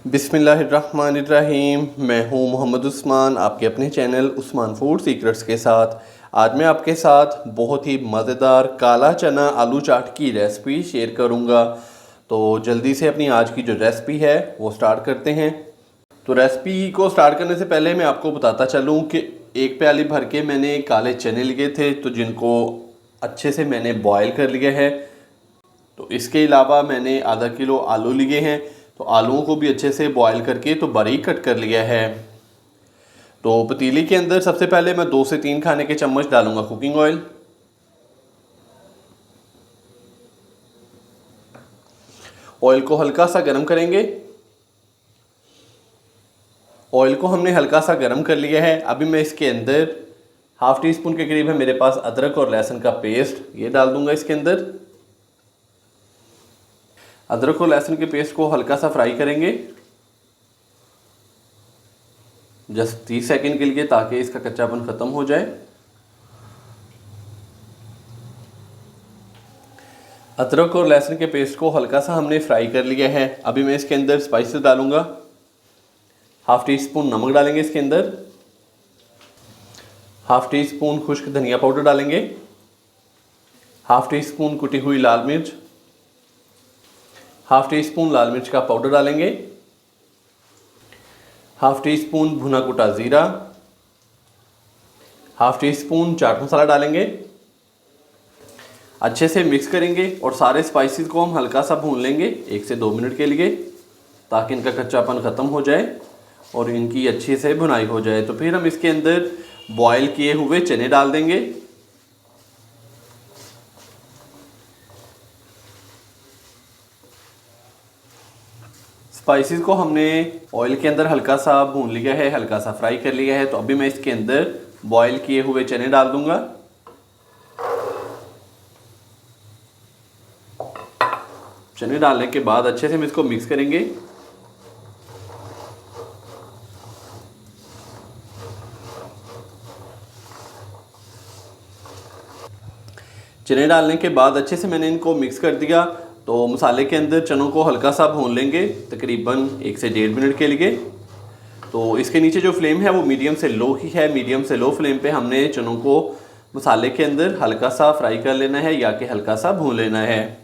बिस्मिल्लाहिर्रहमानिर्रहीम। मैं हूं मोहम्मद उस्मान, आपके अपने चैनल उस्मान फूड सीक्रेट्स के साथ। आज मैं आपके साथ बहुत ही मज़ेदार काला चना आलू चाट की रेसिपी शेयर करूंगा। तो जल्दी से अपनी आज की जो रेसिपी है वो स्टार्ट करते हैं। तो रेसिपी को स्टार्ट करने से पहले मैं आपको बताता चलूँ कि एक प्याली भर के मैंने काले चने लिए थे, तो जिनको अच्छे से मैंने बॉयल कर लिया है। तो इसके अलावा मैंने आधा किलो आलू लिए हैं, तो आलूओं को भी अच्छे से बॉयल करके तो बारीक कट कर लिया है। तो पतीली के अंदर सबसे पहले मैं 2 से 3 खाने के चम्मच डालूंगा कुकिंग ऑयल। ऑयल को हल्का सा गर्म करेंगे। ऑयल को हमने हल्का सा गर्म कर लिया है। अभी मैं इसके अंदर हाफ टी स्पून के करीब है मेरे पास अदरक और लहसुन का पेस्ट, ये डाल दूंगा इसके अंदर। अदरक और लहसुन के पेस्ट को हल्का सा फ्राई करेंगे, जस्ट 30 सेकंड के लिए, ताकि इसका कच्चापन ख़त्म हो जाए। अदरक और लहसुन के पेस्ट को हल्का सा हमने फ्राई कर लिया है। अभी मैं इसके अंदर स्पाइसेस डालूंगा। हाफ टी स्पून नमक डालेंगे इसके अंदर। हाफ टी स्पून खुश्क धनिया पाउडर डालेंगे। हाफ टी स्पून कुटी हुई लाल मिर्च। हाफ टी स्पून लाल मिर्च का पाउडर डालेंगे। हाफ टी स्पून भुना कुटा ज़ीरा। Half tea spoon chaat masala डालेंगे। अच्छे से मिक्स करेंगे और सारे स्पाइसेस को हम हल्का सा भून लेंगे 1 से 2 मिनट के लिए, ताकि इनका कच्चापन ख़त्म हो जाए और इनकी अच्छे से भुनाई हो जाए। तो फिर हम इसके अंदर बॉयल किए हुए चने डाल देंगे। स्पाइसेस को हमने ऑयल के अंदर हल्का सा भून लिया है, हल्का सा फ्राई कर लिया है। तो अभी मैं इसके अंदर बॉयल किए हुए चने डाल दूंगा। चने डालने के बाद अच्छे से हम इसको मिक्स करेंगे। चने डालने के बाद अच्छे से मैंने इनको मिक्स कर दिया। तो मसाले के अंदर चनों को हल्का सा भून लेंगे, तकरीबन 1 से 1.5 मिनट के लिए। तो इसके नीचे जो फ्लेम है वो मीडियम से लो ही है। मीडियम से लो फ्लेम पे हमने चनों को मसाले के अंदर हल्का सा फ्राई कर लेना है, या कि हल्का सा भून लेना है।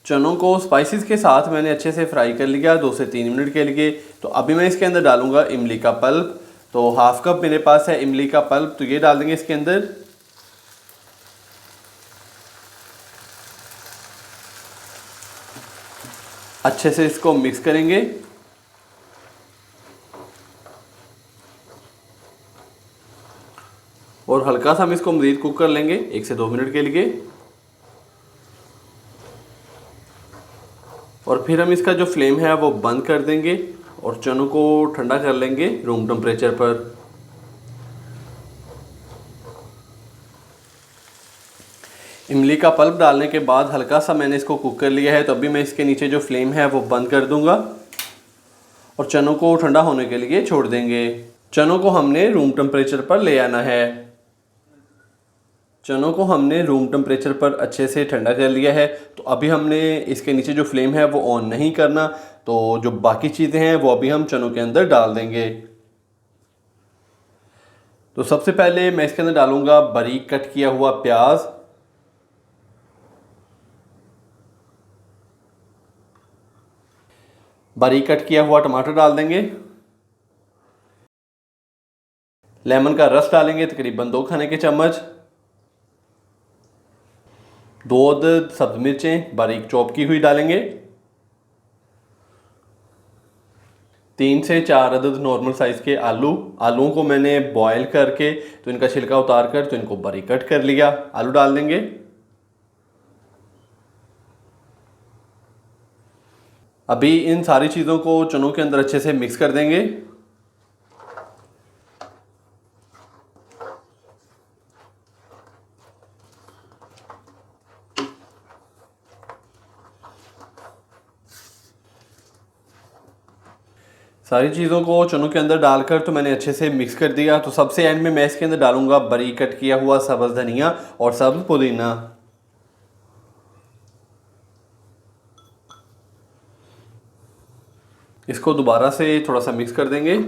चनों को स्पाइसेस के साथ मैंने अच्छे से फ्राई कर लिया 2 से 3 मिनट के लिए। तो अभी मैं इसके अंदर डालूंगा इमली का पल्प। तो हाफ कप मेरे पास है इमली का पल्प, तो ये डाल देंगे इसके अंदर। अच्छे से इसको मिक्स करेंगे। और हल्का सा हम इसको मज़ीद कुक कर लेंगे 1 से 2 मिनट के लिए। और फिर हम इसका जो फ्लेम है वो बंद कर देंगे और चनों को ठंडा कर लेंगे रूम टेम्परेचर पर। इमली का पल्प डालने के बाद हल्का सा मैंने इसको कुक कर लिया है। तो अभी मैं इसके नीचे जो फ्लेम है वो बंद कर दूंगा और चनों को ठंडा होने के लिए छोड़ देंगे। चनों को हमने रूम टेम्परेचर पर ले आना है। चनों को हमने रूम टेम्परेचर पर अच्छे से ठंडा कर लिया है। तो अभी हमने इसके नीचे जो फ्लेम है वो ऑन नहीं करना। तो जो बाकी चीज़ें हैं वो अभी हम चनों के अंदर डाल देंगे। तो सबसे पहले मैं इसके अंदर डालूंगा बारीक कट किया हुआ प्याज। बारीक कट किया हुआ टमाटर डाल देंगे। लेमन का रस डालेंगे तकरीबन 2 खाने के चम्मच। 2 अदद सब्ज मिर्चें बारीक चॉप की हुई डालेंगे। 3 से 4 अदद नॉर्मल साइज़ के आलूओं को मैंने बॉयल करके तो इनका छिलका उतार कर तो इनको बारीक कट कर लिया। आलू डाल देंगे। अभी इन सारी चीज़ों को चनों के अंदर अच्छे से मिक्स कर देंगे। सारी चीज़ों को चनों के अंदर डालकर तो मैंने अच्छे से मिक्स कर दिया। तो सबसे एंड में मैं इसके अंदर डालूंगा बारीक कट किया हुआ सब्ज़ धनिया और सब्ज़ पुदीना। इसको दोबारा से थोड़ा सा मिक्स कर देंगे।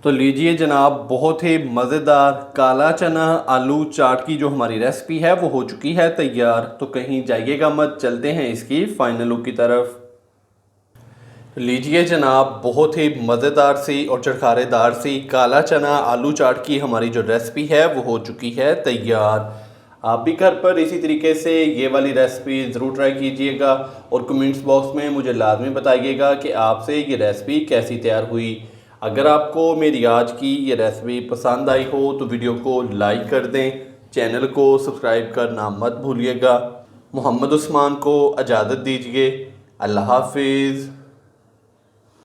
तो लीजिए जनाब, बहुत ही मज़ेदार काला चना आलू चाट की जो हमारी रेसिपी है वो हो चुकी है तैयार। तो कहीं जाइएगा मत, चलते हैं इसकी फाइनल लुक की तरफ। लीजिए जनाब, बहुत ही मज़ेदार सी और चटखारेदार सी काला चना आलू चाट की हमारी जो रेसिपी है वो हो चुकी है तैयार। आप भी घर पर इसी तरीके से ये वाली रेसिपी ज़रूर ट्राई कीजिएगा और कमेंट्स बॉक्स में मुझे लाजमी बताइएगा कि आपसे ये रेसिपी कैसी तैयार हुई। अगर आपको मेरी आज की ये रेसिपी पसंद आई हो तो वीडियो को लाइक कर दें, चैनल को सब्सक्राइब करना मत भूलिएगा। मोहम्मद उस्मान को इजाज़त दीजिए। अल्लाह हाफिज़।